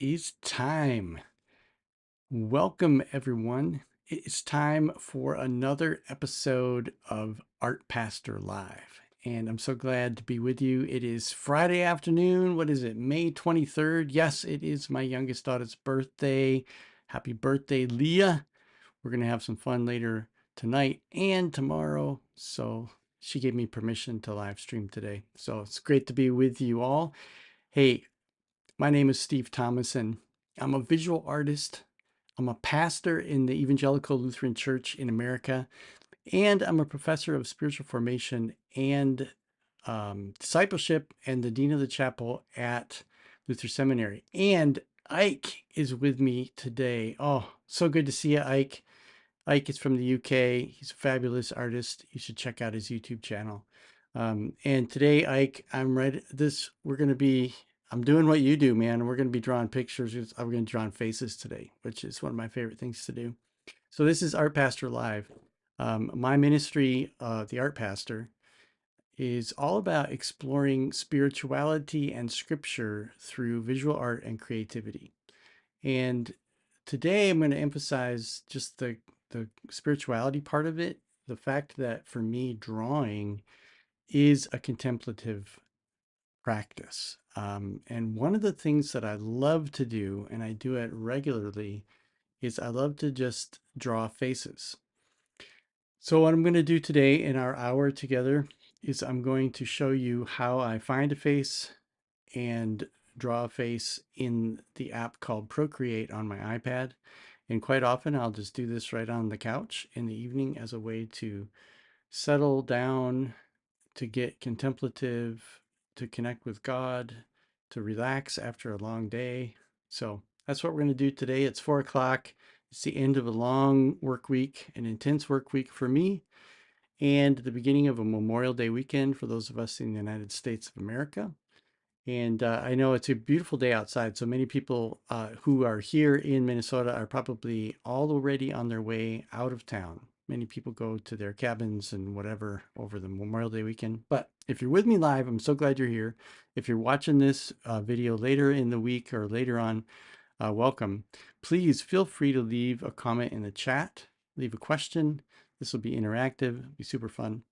is time. Welcome, everyone. It's time for another episode of Art Pastor Live. And I'm so glad to be with you. It is Friday afternoon. What is it, May 23rd? Yes, it is my youngest daughter's birthday. Happy birthday, Leah. We're going to have some fun later tonight and tomorrow. So she gave me permission to live stream today. So it's great to be with you all. Hey, my name is Steve Thomas, and I'm a visual artist. I'm a pastor in the Evangelical Lutheran Church in America, and I'm a professor of spiritual formation and discipleship and the dean of the chapel at Luther Seminary. And Ike is with me today. Oh, so good to see you, Ike. Ike is from the UK. He's a fabulous artist. You should check out his YouTube channel. And today, Ike, I'm doing what you do, man. We're going to be drawing pictures. We're going to be drawing faces today, which is one of my favorite things to do. So this is Art Pastor Live. My ministry, the Art Pastor, is all about exploring spirituality and scripture through visual art and creativity. And today I'm going to emphasize just the spirituality part of it, the fact that for me, drawing is a contemplative practice. And one of the things that I love to do, and I do it regularly, is I love to just draw faces. So what I'm going to do today in our hour together is I'm going to show you how I find a face and draw a face in the app called Procreate on my iPad. And quite often I'll just do this right on the couch in the evening as a way to settle down, to get contemplative, to connect with God, to relax after a long day. So that's what we're going to do today. It's 4 o'clock. It's the end of a long work week, an intense work week for me, and the beginning of a Memorial Day weekend for those of us in the United States of America. And I know it's a beautiful day outside, so many people who are here in Minnesota are probably already on their way out of town. Many people go to their cabins and whatever over the Memorial Day weekend. But if you're with me live, I'm so glad you're here. If you're watching this video later in the week or later on, welcome. Please feel free to leave a comment in the chat, leave a question. This will be interactive, be super fun.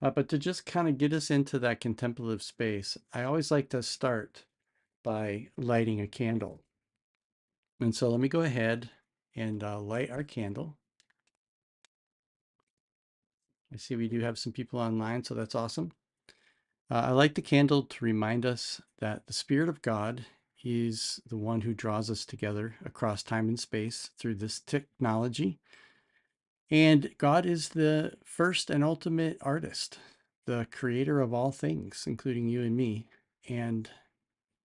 But to just kind of get us into that contemplative space, I always like to start by lighting a candle. And so let me go ahead and light our candle. I see we do have some people online, so that's awesome. I light the candle to remind us that the Spirit of God is the one who draws us together across time and space through this technology. And God is the first and ultimate artist, the creator of all things, including you and me. And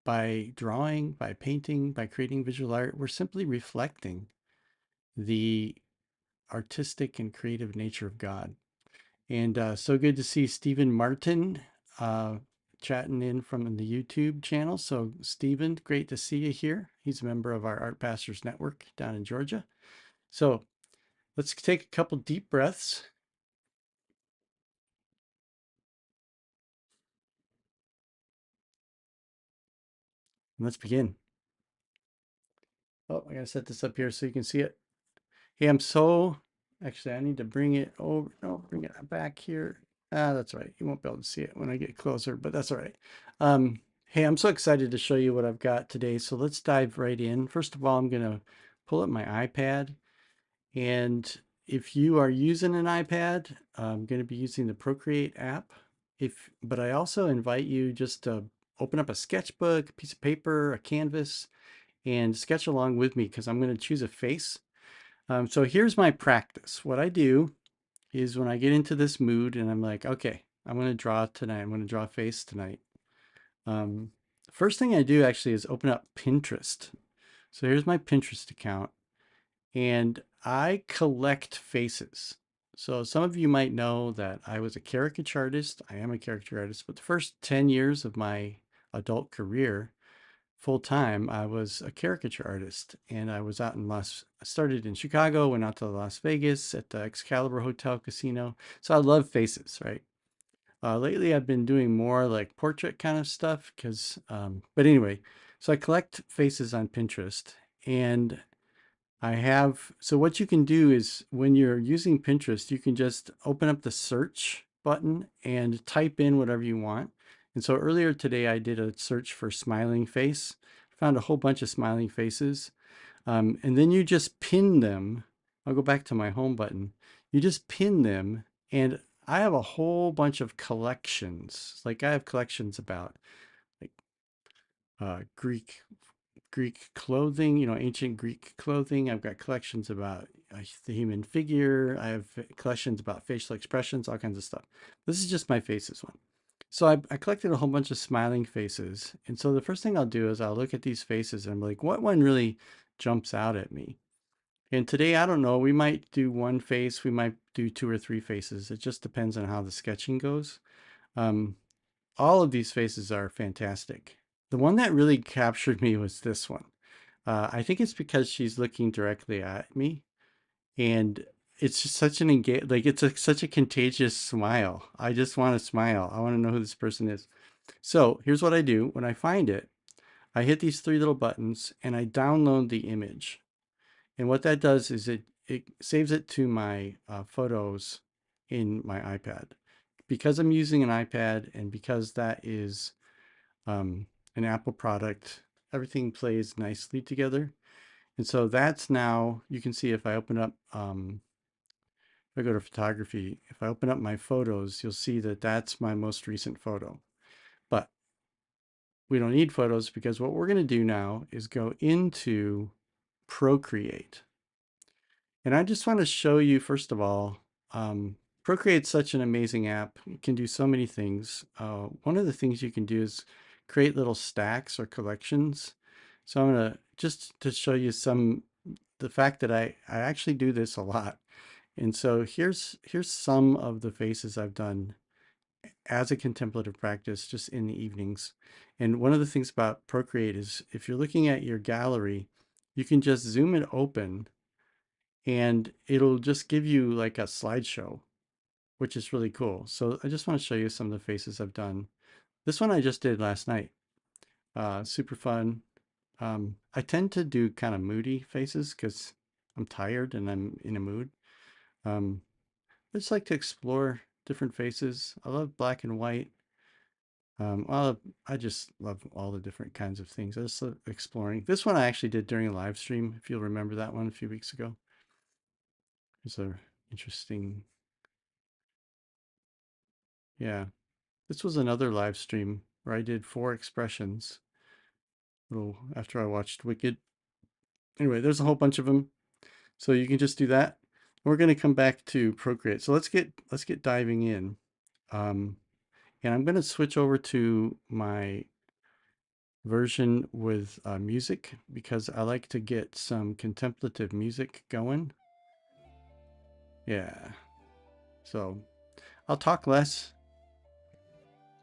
by drawing, by painting, by creating visual art, we're simply reflecting the artistic and creative nature of God. And so good to see Stephen Martin chatting in from the YouTube channel. So Stephen, great to see you here. He's a member of our Art Pastors Network down in Georgia. So let's take a couple deep breaths. And let's begin. Oh, I gotta set this up here so you can see it. Hey, actually, I need to bring it over. No, bring it back here. That's right. You won't be able to see it when I get closer, but that's all right. Hey, I'm so excited to show you what I've got today. So let's dive right in. First of all, I'm going to pull up my iPad. And if you are using an iPad, I'm going to be using the Procreate app. But I also invite you just to open up a sketchbook, a piece of paper, a canvas, and sketch along with me because I'm going to choose a face. So here's my practice. What I do is when I get into this mood and I'm like, okay, I'm going to draw tonight. I'm going to draw a face tonight. First thing I do actually is open up Pinterest. So here's my Pinterest account and I collect faces. So some of you might know that I was a caricature artist. I am a caricature artist, but the first 10 years of my adult career, full time, I was a caricature artist, and I was out in I started in Chicago, went out to Las Vegas at the Excalibur Hotel Casino. So I love faces, right? Lately, I've been doing more like portrait kind of stuff but anyway, So I collect faces on Pinterest, and so what you can do is when you're using Pinterest, you can just open up the search button and type in whatever you want. And so earlier today, I did a search for smiling face, found a whole bunch of smiling faces. And then you just pin them. I'll go back to my home button. You just pin them, and I have a whole bunch of collections. Like I have collections about like Greek clothing, ancient Greek clothing. I've got collections about the human figure. I have collections about facial expressions, all kinds of stuff. This is just my faces one. So I collected a whole bunch of smiling faces. And so the first thing I'll do is I'll look at these faces and I'm like, what one really jumps out at me? And today, I don't know, we might do one face, we might do two or three faces. It just depends on how the sketching goes. Um, all of these faces are fantastic. The one that really captured me was this one. I think it's because she's looking directly at me, and it's just such an such a contagious smile. I just want to smile. I want to know who this person is. So here's what I do when I find it. I hit these three little buttons and I download the image. And what that does is it saves it to my photos in my iPad. Because I'm using an iPad and because that is an Apple product, everything plays nicely together. And so that's now, you can see if I open up, if I go to photography, if I open up my photos, you'll see that that's my most recent photo. But we don't need photos because what we're going to do now is go into Procreate. And I just want to show you, first of all, Procreate's such an amazing app. It can do so many things. One of the things you can do is create little stacks or collections. So I'm going to, just to show you the fact that I actually do this a lot. And so here's some of the faces I've done as a contemplative practice just in the evenings. And one of the things about Procreate is if you're looking at your gallery, you can just zoom it open and it'll just give you like a slideshow, which is really cool. So I just want to show you some of the faces I've done. This one I just did last night. Super fun. I tend to do kind of moody faces because I'm tired and I'm in a mood. Um, I just like to explore different faces. I love black and white. I just love all the different kinds of things. I just love exploring. This one I actually did during a live stream, if you'll remember that one a few weeks ago. It's a interesting, yeah. This was another live stream where I did 4 expressions. Little after I watched Wicked. Anyway, there's a whole bunch of them. So you can just do that. We're going to come back to Procreate. So let's get diving in. And I'm going to switch over to my version with music because I like to get some contemplative music going. Yeah. So I'll talk less.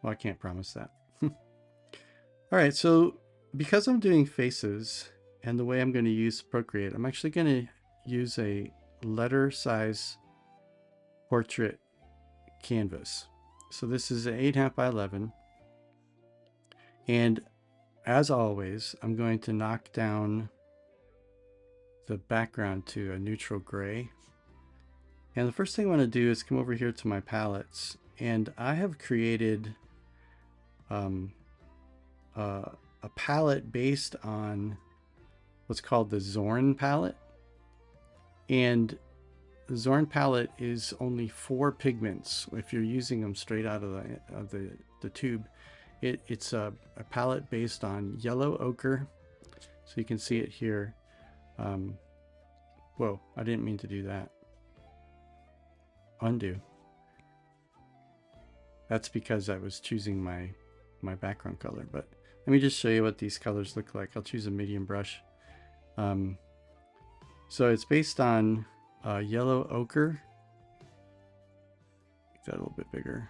Well, I can't promise that. All right, so because I'm doing faces and the way I'm going to use Procreate, I'm actually going to use a letter size portrait canvas. So this is an 8.5 by 11. And as always, I'm going to knock down the background to a neutral gray. And the first thing I want to do is come over here to my palettes. And I have created a palette based on what's called the Zorn palette. And the Zorn palette is only 4 pigments if you're using them straight out of the tube. It's a palette based on yellow ochre. So you can see it here. Whoa, I didn't mean to do that. Undo. That's because I was choosing my background color. But let me just show you what these colors look like. I'll choose a medium brush. So it's based on yellow ochre. Make that a little bit bigger.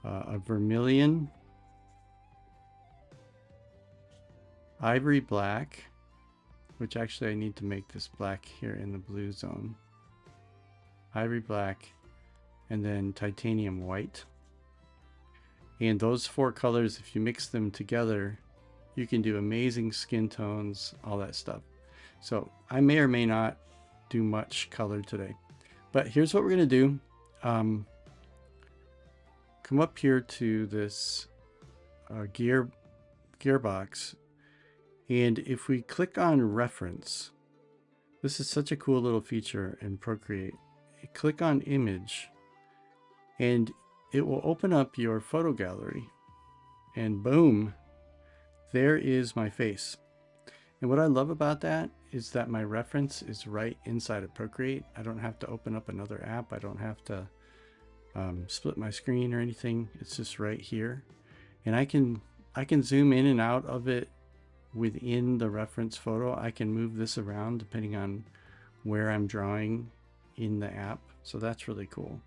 A vermilion, ivory black, which actually I need to make this black here in the blue zone. Ivory black, and then titanium white. And those 4 colors, if you mix them together, You can do amazing skin tones, all that stuff. So I may or may not do much color today. But here's what we're going to do. Come up here to this gearbox. And if we click on reference, this is such a cool little feature in Procreate. You click on image and it will open up your photo gallery. And boom, there is my face. And what I love about that is that my reference is right inside of Procreate. I don't have to open up another app. I don't have to split my screen or anything. It's just right here. And I can zoom in and out of it within the reference photo. I can move this around depending on where I'm drawing in the app. So that's really cool.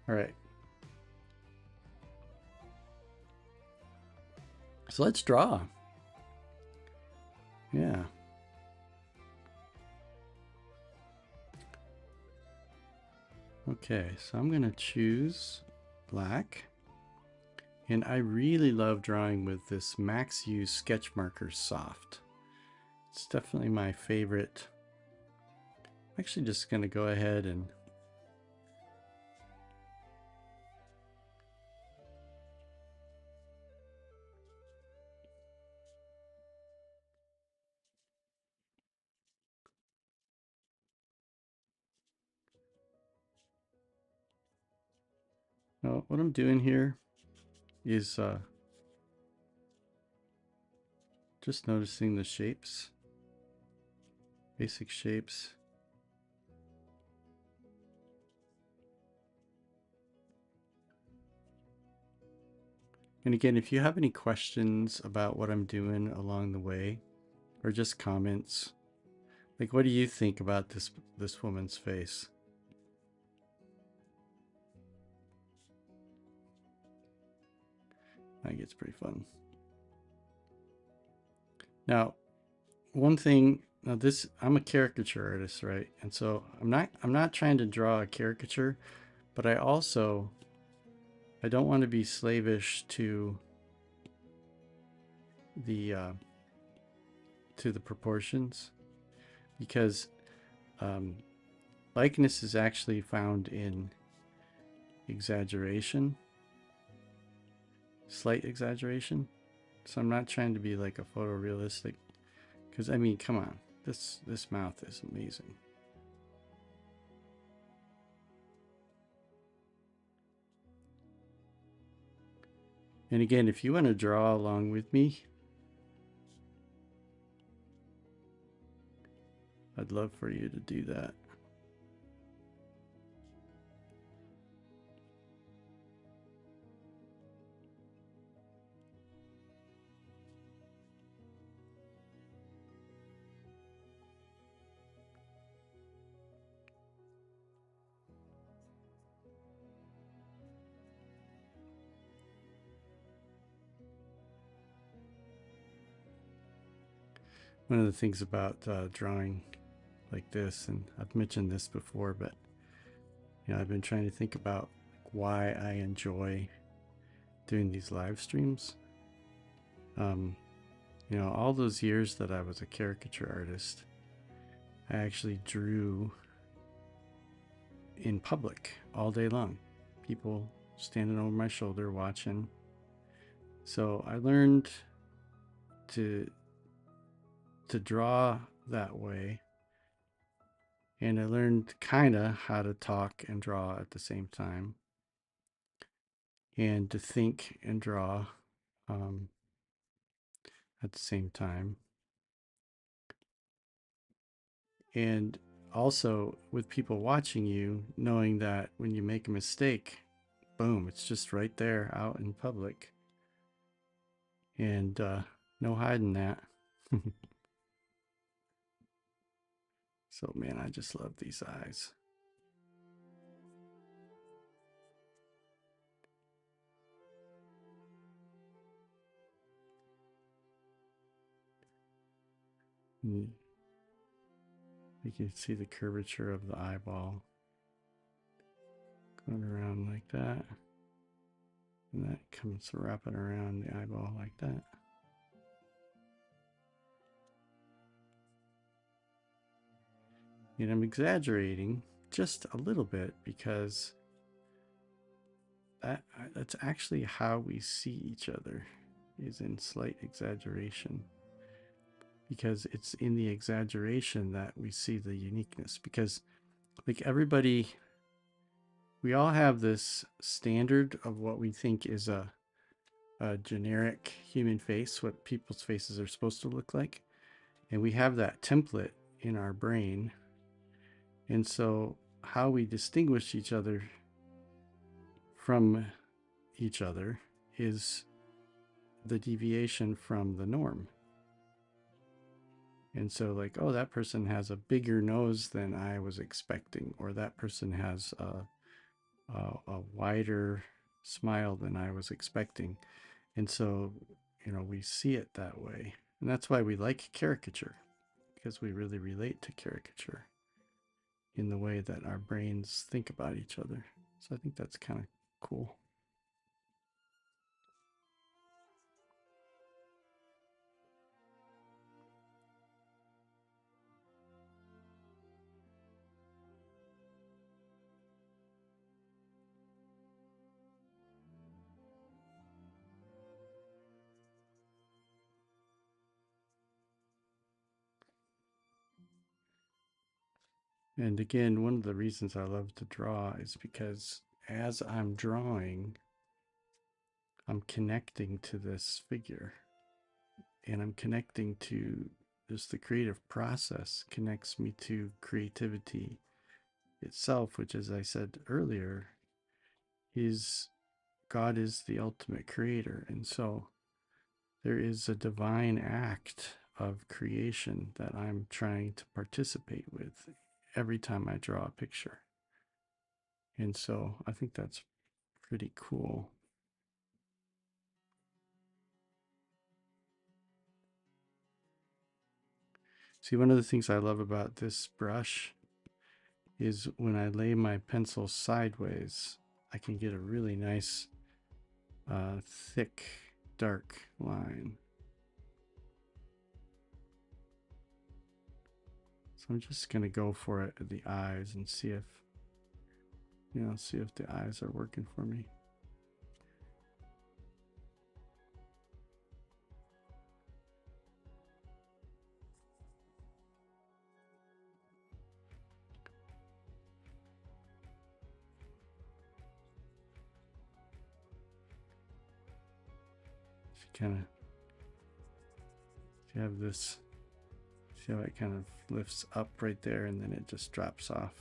All right. So let's draw. Yeah. Okay, so I'm gonna choose black. And I really love drawing with this Max Use Sketch Marker Soft. It's definitely my favorite. I'm actually just gonna go ahead and what I'm doing here is just noticing the shapes, basic shapes. And again, if you have any questions about what I'm doing along the way, or just comments, like what do you think about this woman's face? I think it's pretty fun. Now, one thing, now this, I'm a caricature artist, right? And so I'm not trying to draw a caricature, but I don't want to be slavish to the proportions, because likeness is actually found in exaggeration, slight exaggeration. So I'm not trying to be like a photorealistic, because I mean, come on, this mouth is amazing. And again, if you want to draw along with me, I'd love for you to do that. One of the things about drawing like this, and I've mentioned this before, but you know, I've been trying to think about why I enjoy doing these live streams. You know, all those years that I was a caricature artist, I actually drew in public all day long. People standing over my shoulder watching. So I learned to draw that way, and I learned kind of how to talk and draw at the same time, and to think and draw at the same time. And also with people watching you, knowing that when you make a mistake, boom, it's just right there out in public, and no hiding that. So man, I just love these eyes. And you can see the curvature of the eyeball going around like that, and that comes wrapping around the eyeball like that. And I'm exaggerating just a little bit because that's actually how we see each other, is in slight exaggeration, because it's in the exaggeration that we see the uniqueness. Because like everybody, we all have this standard of what we think is a generic human face, what people's faces are supposed to look like, and we have that template in our brain. And so how we distinguish each other from each other is the deviation from the norm. And so, like, oh, that person has a bigger nose than I was expecting, or that person has a wider smile than I was expecting. And so, we see it that way. And that's why we like caricature, because we really relate to caricature in the way that our brains think about each other. So I think that's kind of cool. And again, one of the reasons I love to draw is because as I'm drawing, I'm connecting to this figure, and I'm connecting to just the creative process connects me to creativity itself, which, as I said earlier, is God is the ultimate creator. And so there is a divine act of creation that I'm trying to participate with every time I draw a picture. And so I think that's pretty cool. See, one of the things I love about this brush is when I lay my pencil sideways, I can get a really nice, thick, dark line. So I'm just going to go for it at the eyes and see if, see if the eyes are working for me. If you kind of, if you have this, see how it kind of lifts up right there and then it just drops off.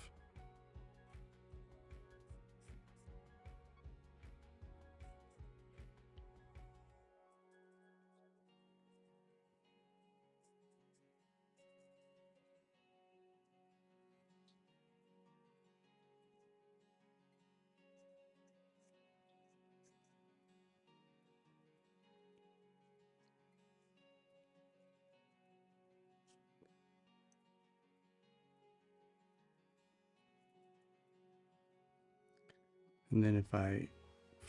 And then if I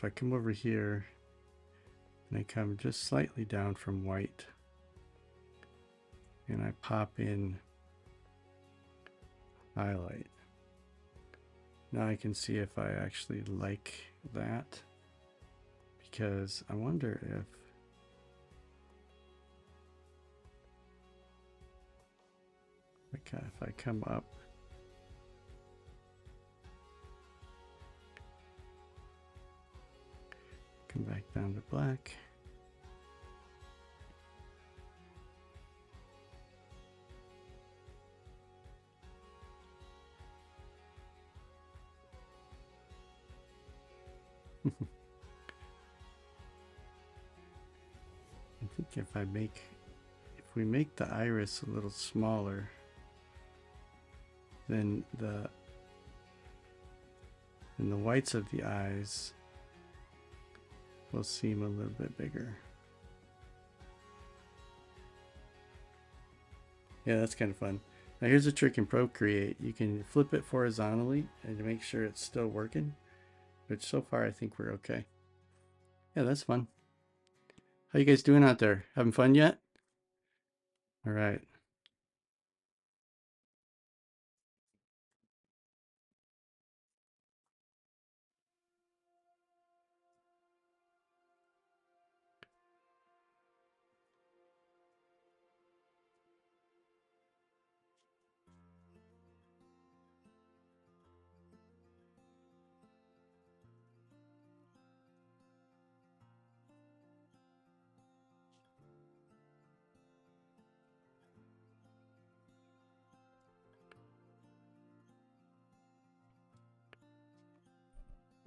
come over here and I come just slightly down from white and I pop in highlight, now I can see if I actually like that, because I wonder if I come up, come back down to black. I think if we make the iris a little smaller, then the whites of the eyes will seem a little bit bigger. Yeah, that's kind of fun. Now here's a trick in Procreate. You can flip it horizontally and to make sure it's still working, which so far I think we're okay. Yeah, that's fun. How you guys doing out there? Having fun yet? All right.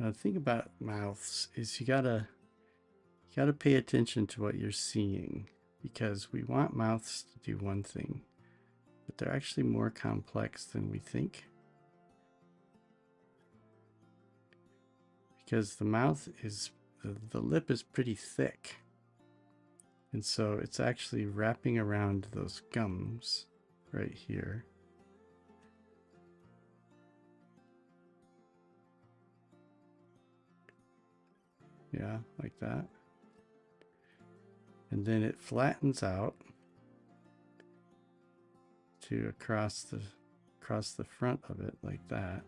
Now, the thing about mouths is you gotta pay attention to what you're seeing, because we want mouths to do one thing, but they're actually more complex than we think. Because the mouth is, the lip is pretty thick. And so it's actually wrapping around those gums right here. Yeah, like that. And then it flattens out to across the front of it like that.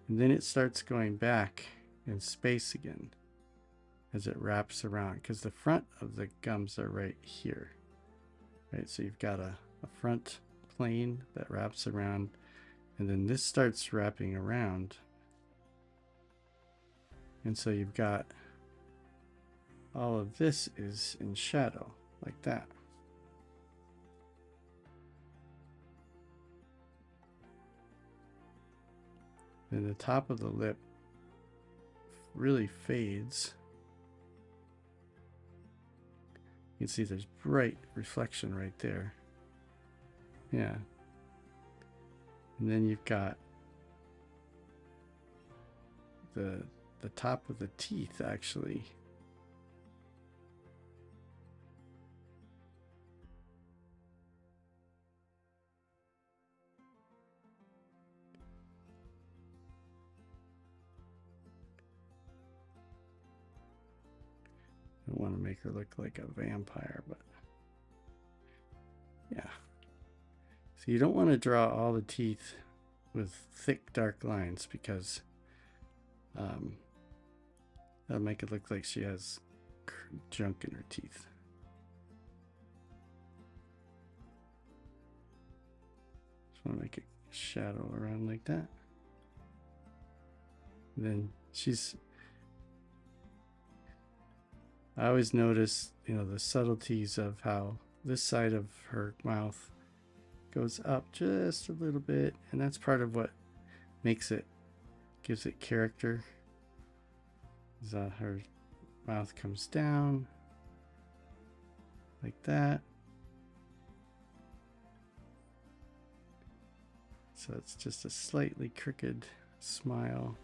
And then it starts going back in space again as it wraps around, because the front of the gums are right here. Right, so you've got a front plane that wraps around, and then this starts wrapping around. And so you've got all of this is in shadow like that. Then the top of the lip really fades. You can see there's bright reflection right there. Yeah. And then you've got the top of the teeth actually. I don't want to make her look like a vampire, but yeah. So you don't want to draw all the teeth with thick dark lines, because that'll make it look like she has junk in her teeth. Just want to make a shadow around like that. And then I always notice, the subtleties of how this side of her mouth goes up just a little bit, and that's part of what gives it character. Is that her mouth comes down like that. So it's just a slightly crooked smile.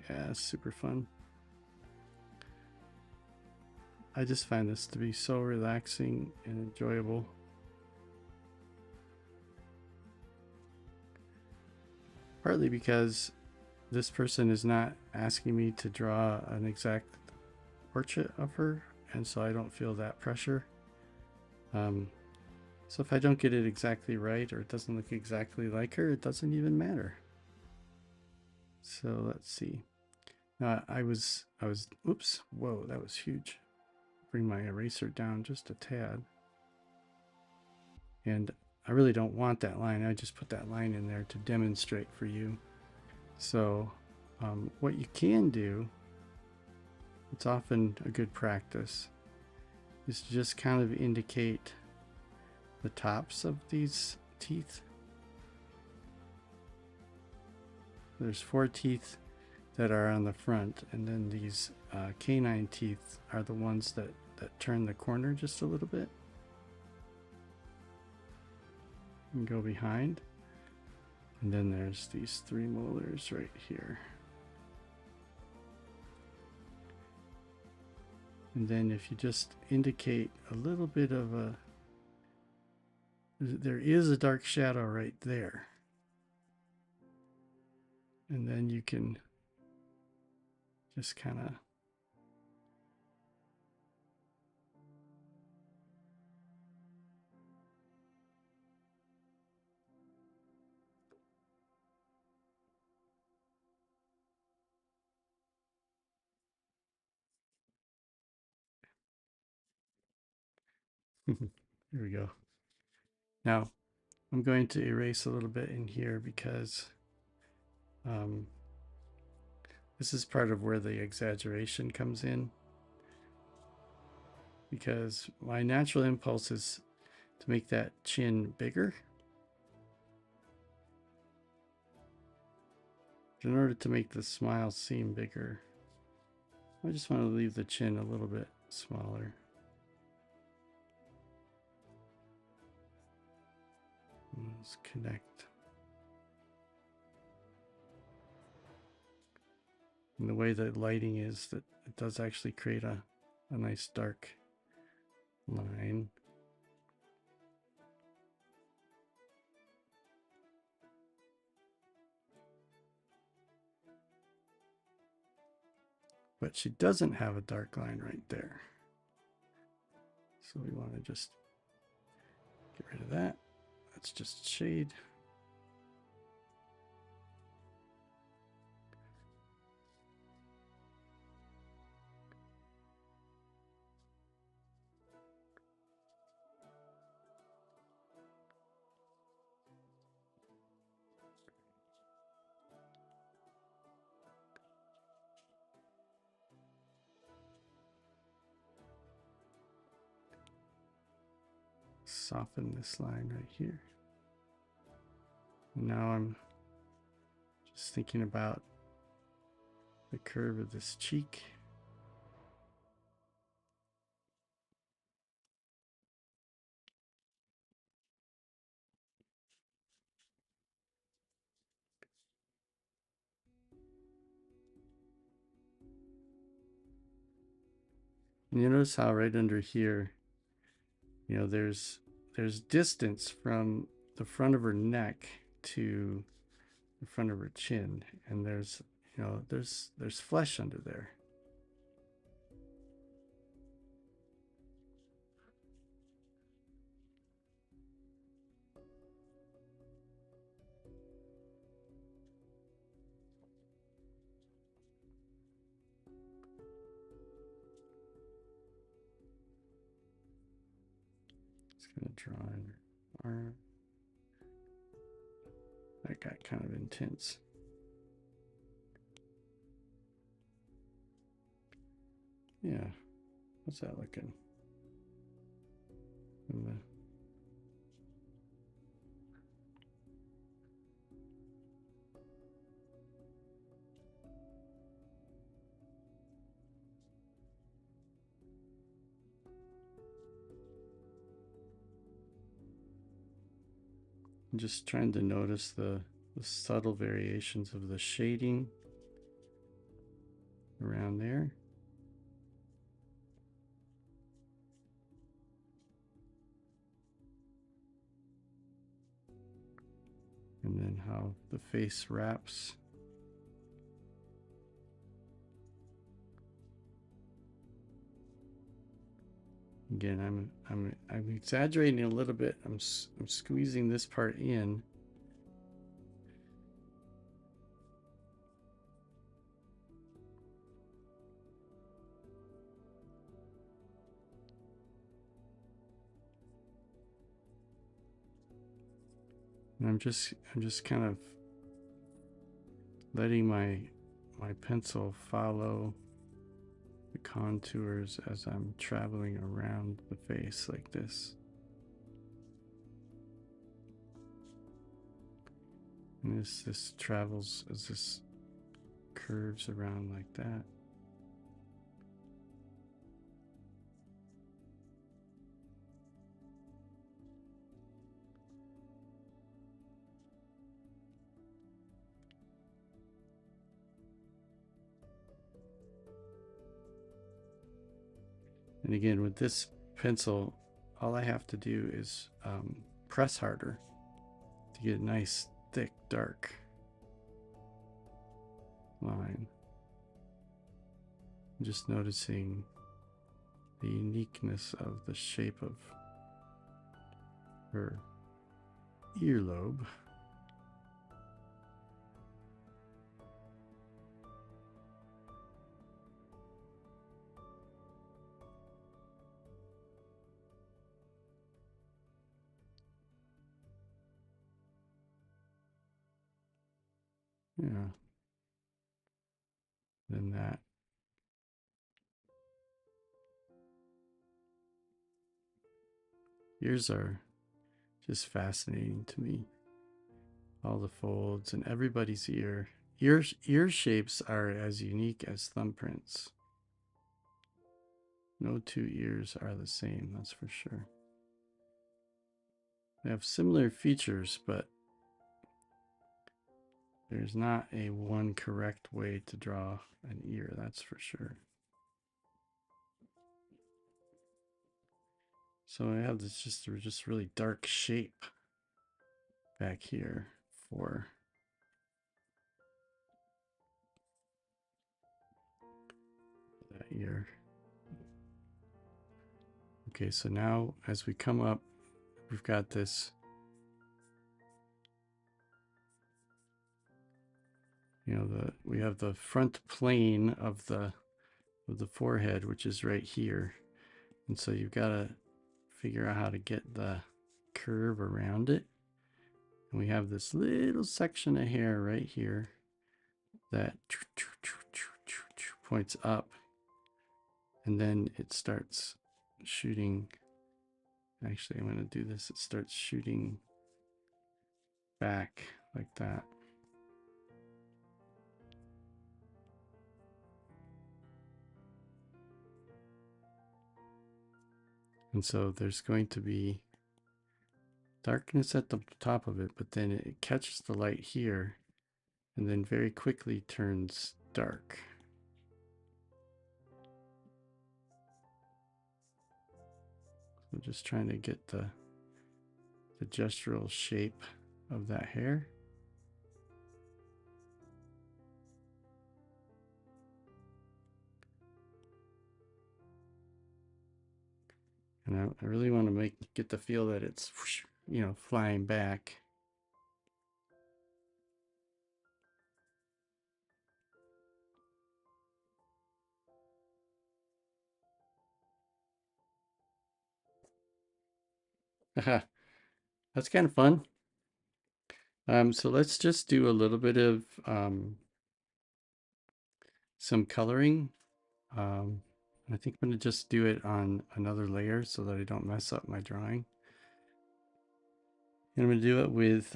Yeah, super fun. I just find this to be so relaxing and enjoyable. Partly because this person is not asking me to draw an exact portrait of her, and so I don't feel that pressure. So if I don't get it exactly right, or it doesn't look exactly like her, it doesn't even matter. So let's see. Now oops, whoa, that was huge. Bring my eraser down just a tad. And I really don't want that line. I just put that line in there to demonstrate for you. So what you can do, it's often a good practice, is to just kind of indicate the tops of these teeth. There's 4 teeth that are on the front, and then these canine teeth are the ones that turn the corner just a little bit and go behind. And then there's these 3 molars right here. And then if you just indicate a little bit of there is a dark shadow right there. And then you can just kind of here we go. Now I'm going to erase a little bit in here, because this is part of where the exaggeration comes in. because my natural impulse is to make that chin bigger. In order to make the smile seem bigger, I just want to leave the chin a little bit smaller. Let's connect. And the way that lighting is, that it does actually create a nice dark line. But she doesn't have a dark line right there. So we want to just get rid of that. That's just shade. Soften this line right here. And now I'm just thinking about the curve of this cheek. And you notice how right under here, you know, there's distance from the front of her neck to the front of her chin, and there's, you know, there's flesh under there. Just gonna draw in her arm. That got kind of intense. Yeah, what's that looking? I'm just trying to notice the subtle variations of the shading around there. And then how the face wraps. Again, I'm exaggerating a little bit. I'm squeezing this part in. And I'm just kind of letting my pencil follow the contours as I'm traveling around the face like this. And as this travels, as this curves around like that. And again, with this pencil, all I have to do is press harder to get a nice, thick, dark line. I'm just noticing the uniqueness of the shape of her earlobe. Yeah. Then that. Ears are just fascinating to me. All the folds and everybody's ear. Ear shapes are as unique as thumbprints. No two ears are the same, that's for sure. They have similar features, but there's not a one correct way to draw an ear, that's for sure. So I have this just really dark shape back here for that ear. Okay, so now as we come up, we've got this, you know, we have the front plane of the forehead, which is right here. And so you've got to figure out how to get the curve around it. And we have this little section of hair right here that points up, and then it starts shooting. Actually, I'm going to do this. It starts shooting back like that. And so there's going to be darkness at the top of it, but then it catches the light here and then very quickly turns dark. So just trying to get the gestural shape of that hair. And I really want to get the feel that it's, you know, flying back. That's kind of fun. So let's just do a little bit of some coloring. I think I'm going to just do it on another layer so that I don't mess up my drawing. And I'm going to do it with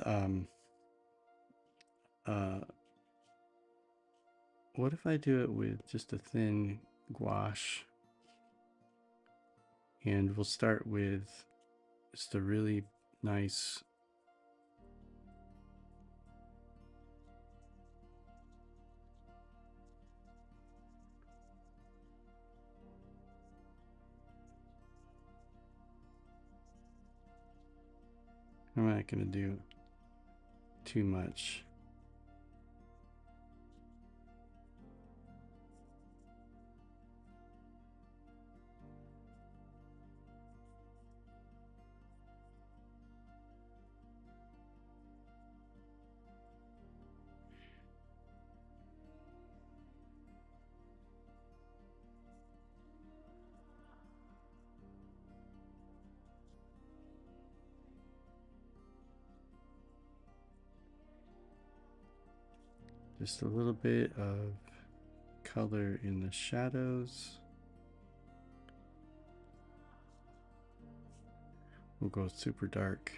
what if I do it with just a thin gouache? And we'll start with just a really nice I'm not going to do too much. Just a little bit of color in the shadows. We'll go super dark,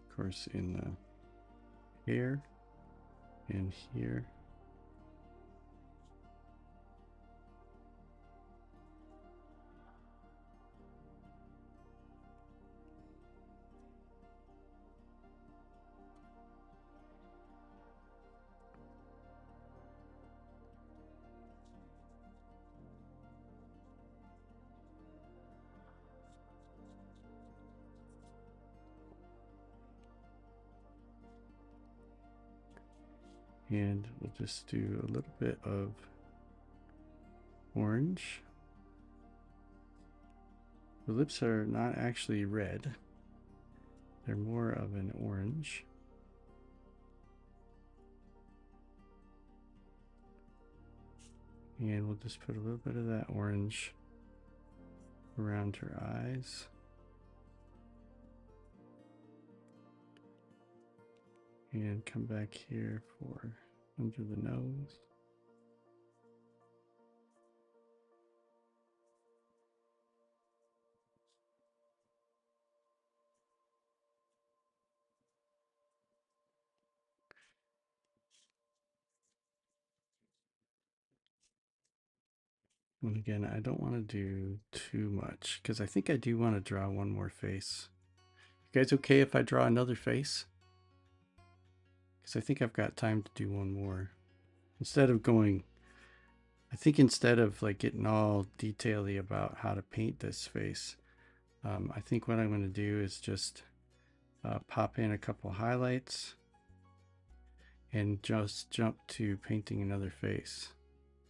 of course, in the hair and here. And we'll just do a little bit of orange. The lips are not actually red. They're more of an orange. And we'll just put a little bit of that orange around her eyes. And come back here for under the nose. And again, I don't want to do too much because I think I do want to draw one more face. You guys okay if I draw another face? Because I think I've got time to do one more. Instead of going, I think instead of like getting all detaily about how to paint this face, I think what I'm going to do is just pop in a couple highlights and just jump to painting another face,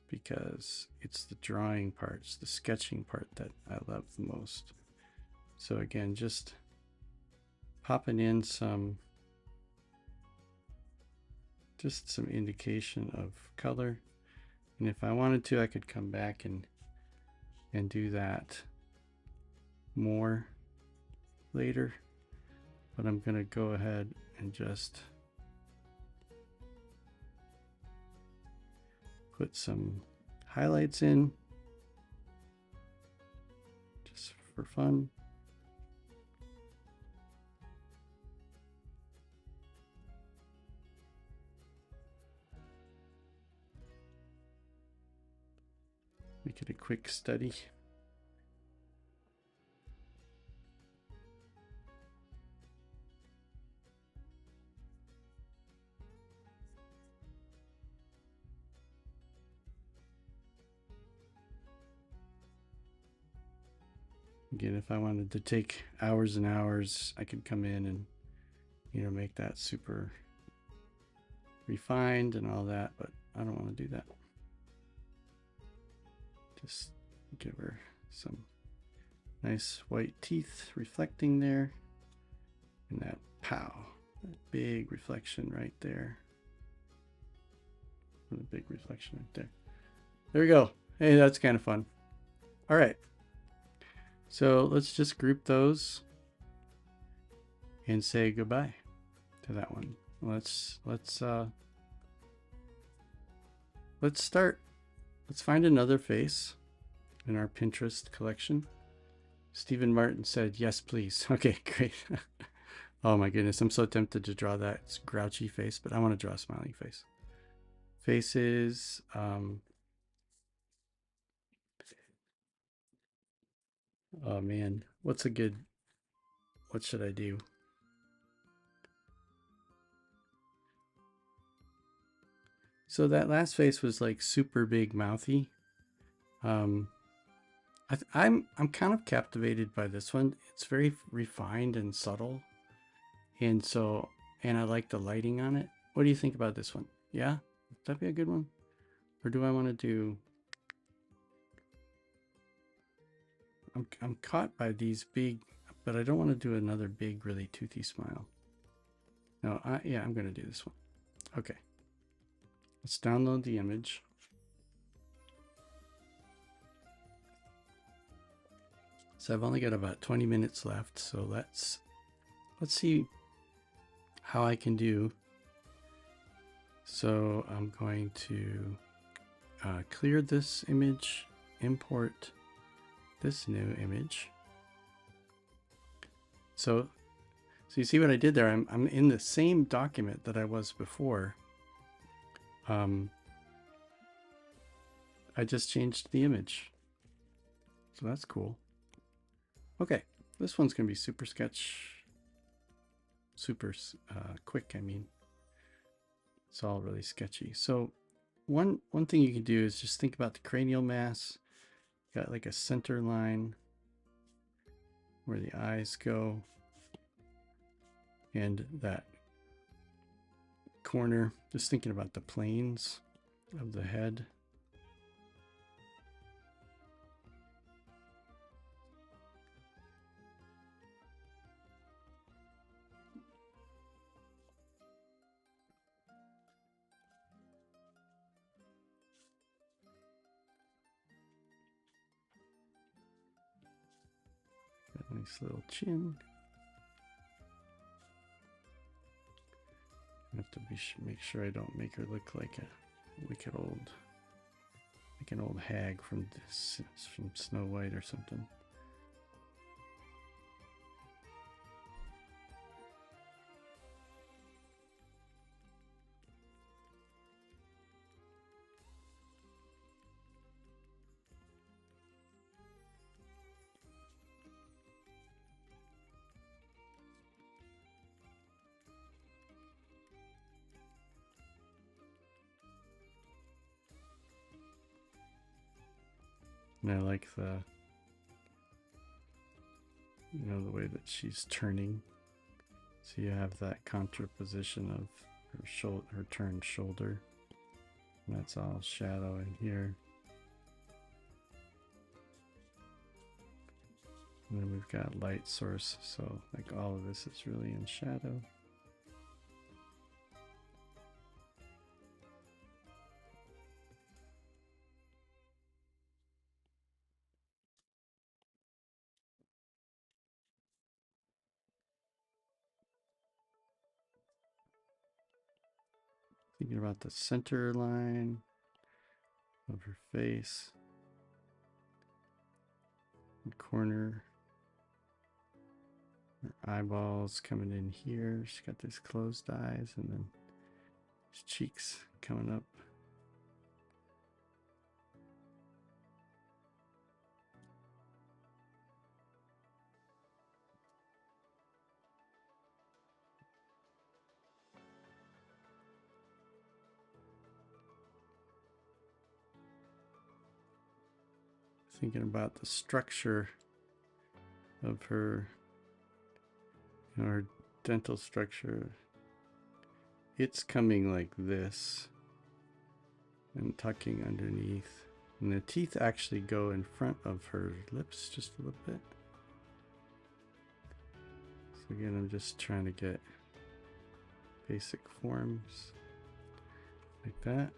because it's the drawing parts, the sketching part that I love the most. So again, just popping in just some indication of color. And if I wanted to, I could come back and do that more later. But I'm going to go ahead and just put some highlights in just for fun. Make it a quick study. Again, if I wanted to take hours and hours, I could come in and, you know, make that super refined and all that, but I don't want to do that. Just give her some nice white teeth reflecting there, and that pow, that big reflection right there. A big reflection right there. There we go. Hey, that's kind of fun. All right. So let's just group those and say goodbye to that one. Let's start. Let's find another face in our Pinterest collection. Stephen Martin said, yes, please. Okay, great. Oh my goodness, I'm so tempted to draw that grouchy face, but I want to draw a smiling face. Faces. Oh man, what should I do? So that last face was like super big mouthy. I'm kind of captivated by this one. It's very refined and subtle. And I like the lighting on it. What do you think about this one? Yeah? Would that be a good one? Or do I want to do... I'm caught by these big, but I don't want to do another big, really toothy smile. No, yeah, I'm going to do this one. Okay. Let's download the image. So I've only got about 20 minutes left. So let's see how I can do. So I'm going to clear this image, import this new image. So you see what I did there? I'm in the same document that I was before. I just changed the image. So that's cool. Okay, this one's gonna be super quick. I mean, it's all really sketchy. So one thing you can do is just think about the cranial mass. Got like a center line where the eyes go, and that corner, just thinking about the planes of the head. Got a nice little chin. I have to make sure I don't make her look like a wicked old, like an old hag from Snow White or something. And I like the way that she's turning. So you have that contraposition of her turned shoulder. And that's all shadow in here. And then we've got light source. So like all of this is really in shadow. Thinking about the center line of her face, the corner, her eyeballs coming in here. She's got these closed eyes, and then his cheeks coming up. Thinking about the structure of her, her dental structure. It's coming like this and tucking underneath. And the teeth actually go in front of her lips just a little bit. So again, I'm just trying to get basic forms like that.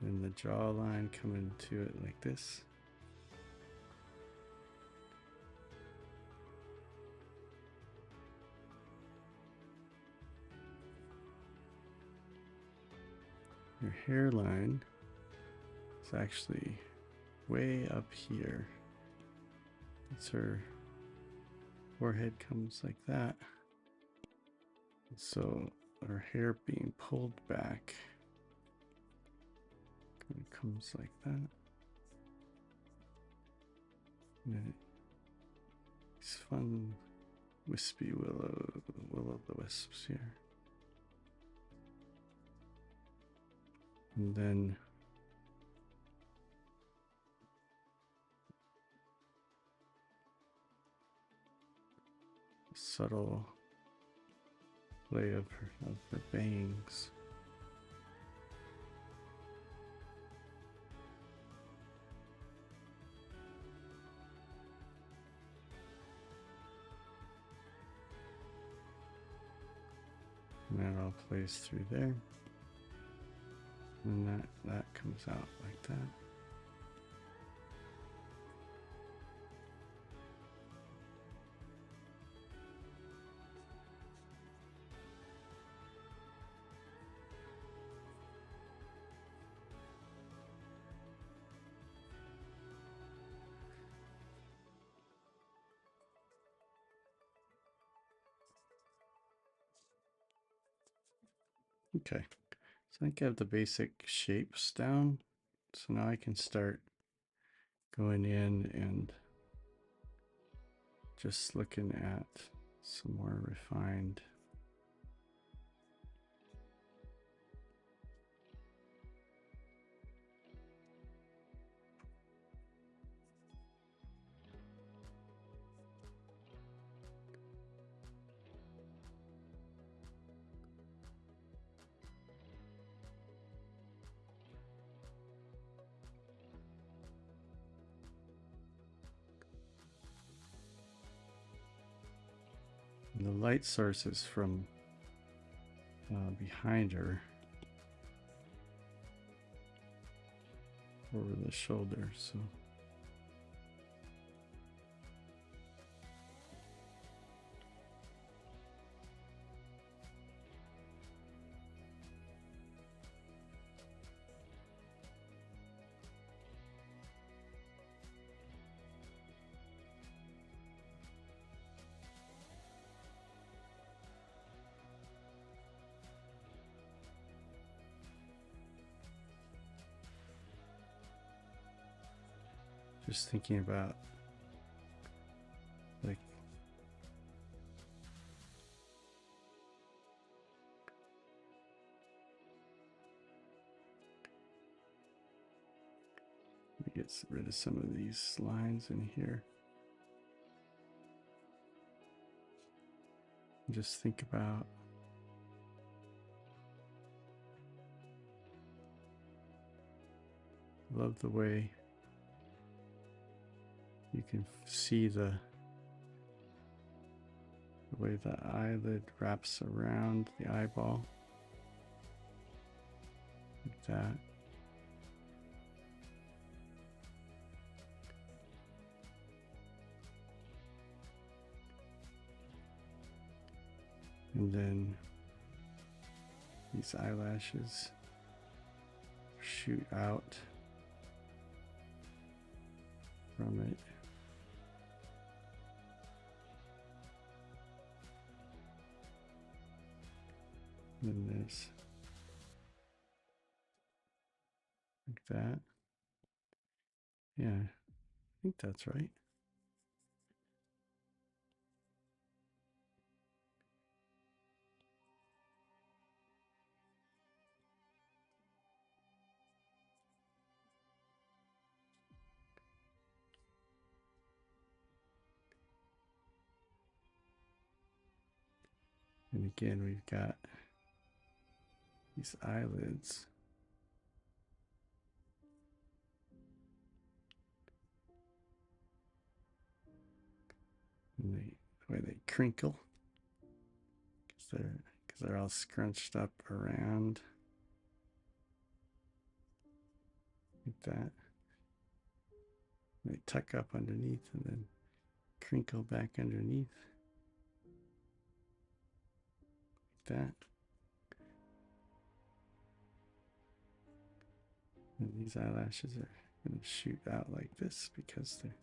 And the jawline coming to it like this. Your hairline is actually way up here. It's her forehead comes like that. So her hair being pulled back. It comes like that. And then these fun wispy will-o'-the-wisps here. And then subtle play of her bangs. And that all plays through there. And that comes out like that. Okay, so I think I have the basic shapes down. So now I can start going in and just looking at some more refined. And the light source is from behind her over the shoulder. So just thinking about like Get rid of some of these lines in here. And just think about love the way you can see the way the eyelid wraps around the eyeball like that. And then these eyelashes shoot out from it. And then this, like that. Yeah, I think that's right. And again, we've got these eyelids. And the way they crinkle, because they're all scrunched up around like that. They tuck up underneath and then crinkle back underneath like that. And these eyelashes are going to shoot out like this because they're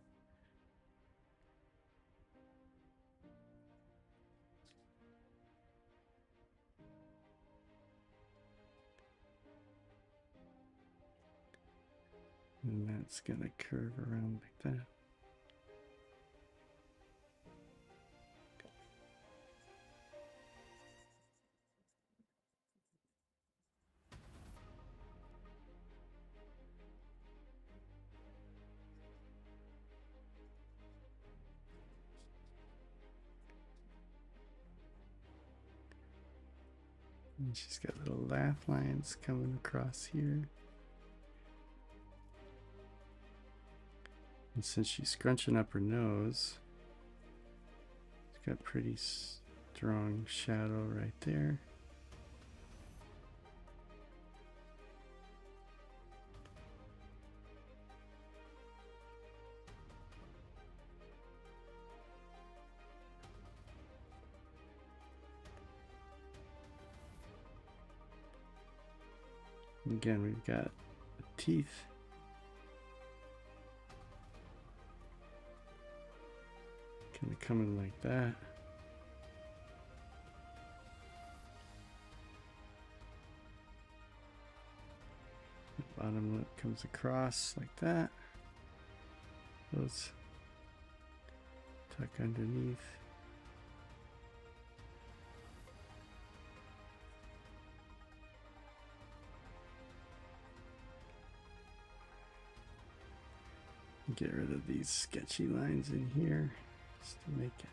and that's going to curve around like that. And she's got little laugh lines coming across here. And since she's scrunching up her nose, it's got pretty strong shadow right there. Again, we've got the teeth. Kind of coming like that. The bottom lip comes across like that. Those tuck underneath. Get rid of these sketchy lines in here just to make it.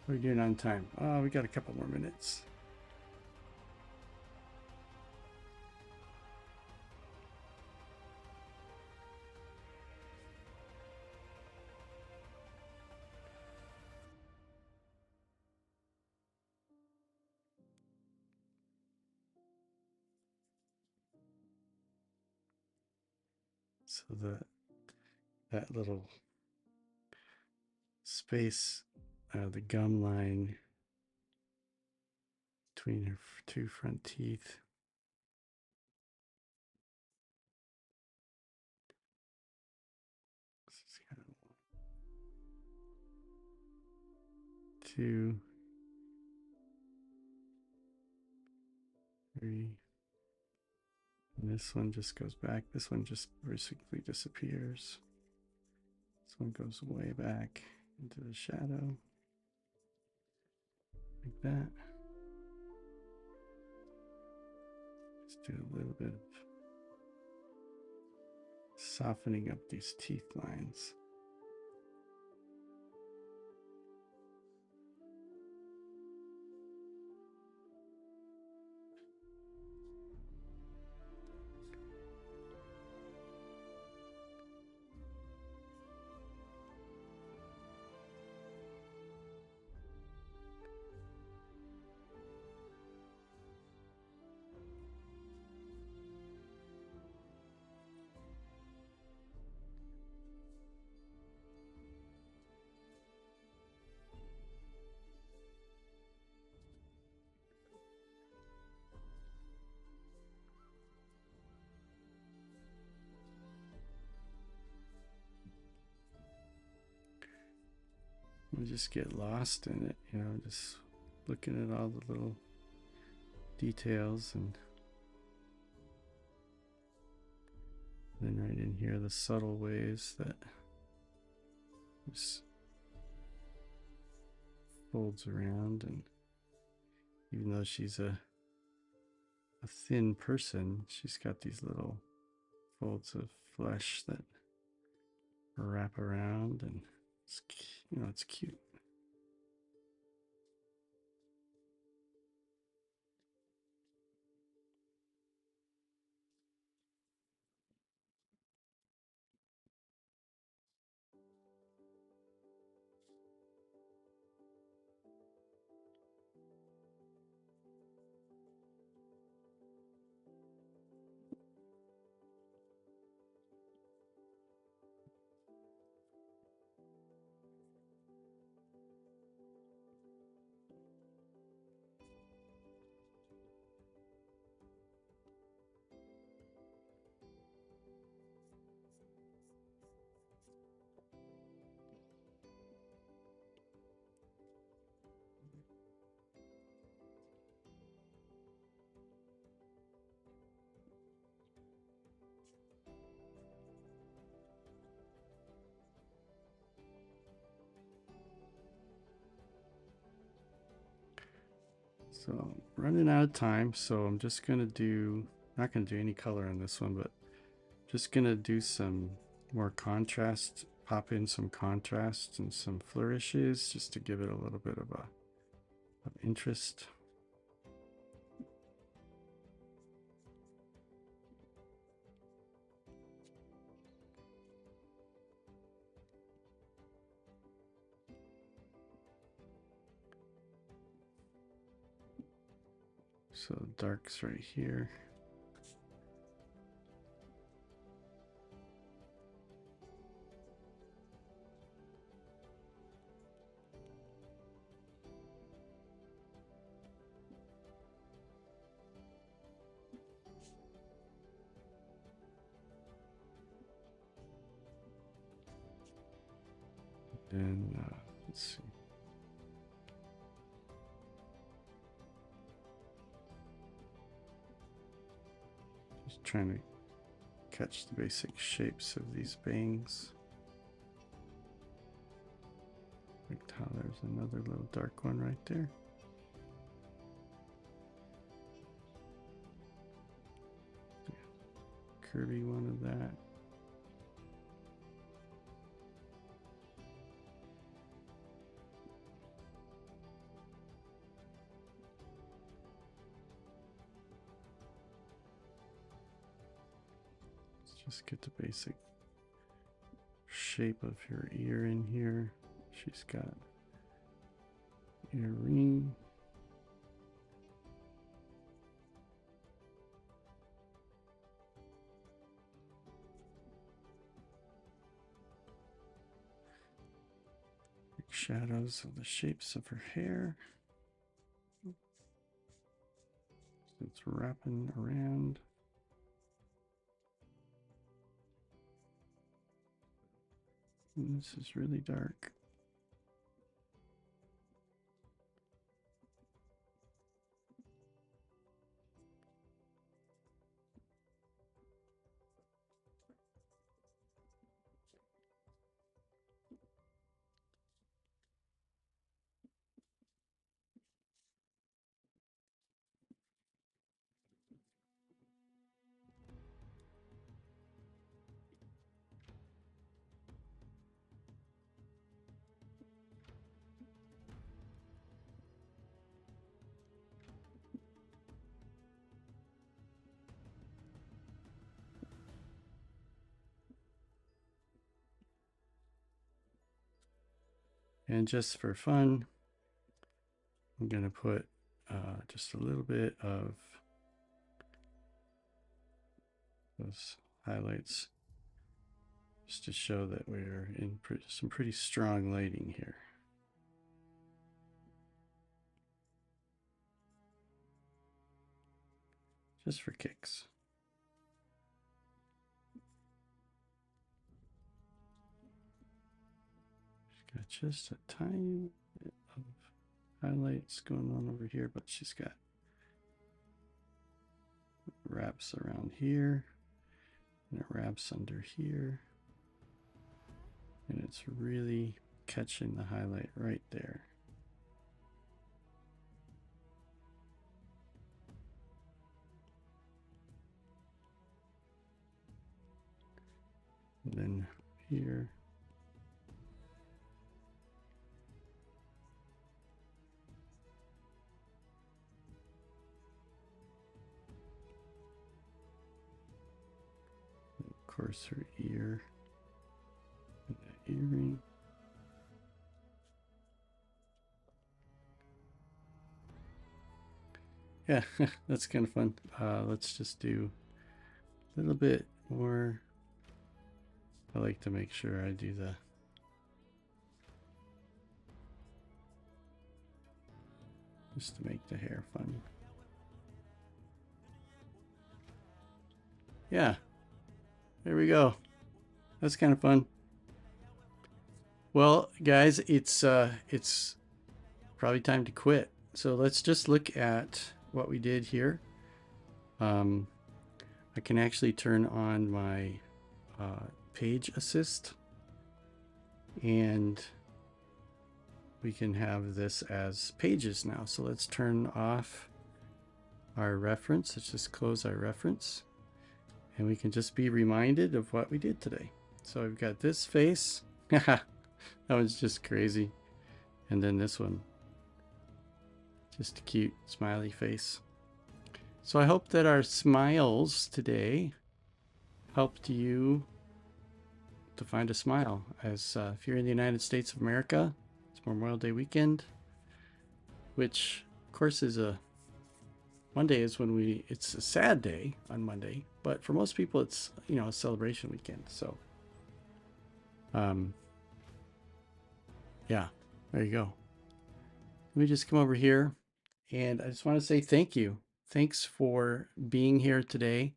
What are we doing on time? Oh, we got a couple more minutes. So that little space, the gum line between her two front teeth. Kind of 2, 3, And this one just goes back. This one just basically disappears. This one goes way back into the shadow. Like that. Let's do a little bit of softening up these teeth lines. We just get lost in it, you know, just looking at all the little details, and then right in here, the subtle ways that just folds around. And even though she's a thin person, she's got these little folds of flesh that wrap around, and it's, you know, it's cute. So I'm running out of time, so I'm just gonna do, not gonna do any color on this one, but just gonna do some more contrast, pop in some contrast and some flourishes just to give it a little bit of interest. So dark's right here. And let's see. Just trying to catch the basic shapes of these bangs. Like how there's another little dark one right there. Curvy one of that. Just get the basic shape of her ear in here. She's got earring. Shadows of the shapes of her hair. So it's wrapping around. And this is really dark. And just for fun, I'm going to put just a little bit of those highlights just to show that we're in some pretty strong lighting here. Just for kicks. Got just a tiny bit of highlights going on over here, but she's got wraps around here, and it wraps under here, and it's really catching the highlight right there. And then here. Of course, her ear and that earring. Yeah, that's kind of fun. Let's just do a little bit more. I like to make sure I do the just to make the hair fun. Yeah, there we go. That's kind of fun. Well, guys, it's probably time to quit. So let's just look at what we did here. I can actually turn on my page assist, and we can have this as pages now. So let's turn off our reference. Let's just close our reference, and we can just be reminded of what we did today. So I've got this face. That one's just crazy. And then this one, just a cute smiley face. So I hope that our smiles today helped you to find a smile. As if you're in the United States of America, it's Memorial Day weekend, which of course is Monday is when it's a sad day on Monday, but for most people it's, you know, a celebration weekend. So yeah, there you go. Let me just come over here, and I just want to say thank you. Thanks for being here today.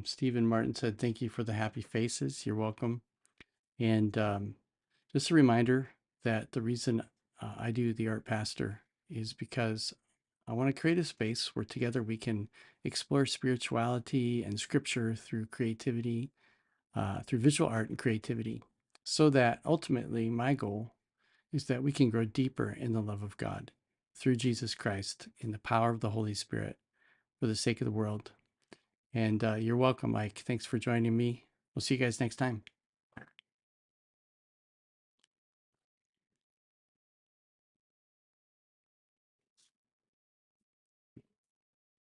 Stephen Martin said, thank you for the happy faces. You're welcome. And just a reminder that the reason I do the Art Pastor is because I want to create a space where together we can explore spirituality and scripture through creativity, through visual art and creativity, so that ultimately my goal is that we can grow deeper in the love of God through Jesus Christ in the power of the Holy Spirit for the sake of the world. And you're welcome, Mike. Thanks for joining me. We'll see you guys next time.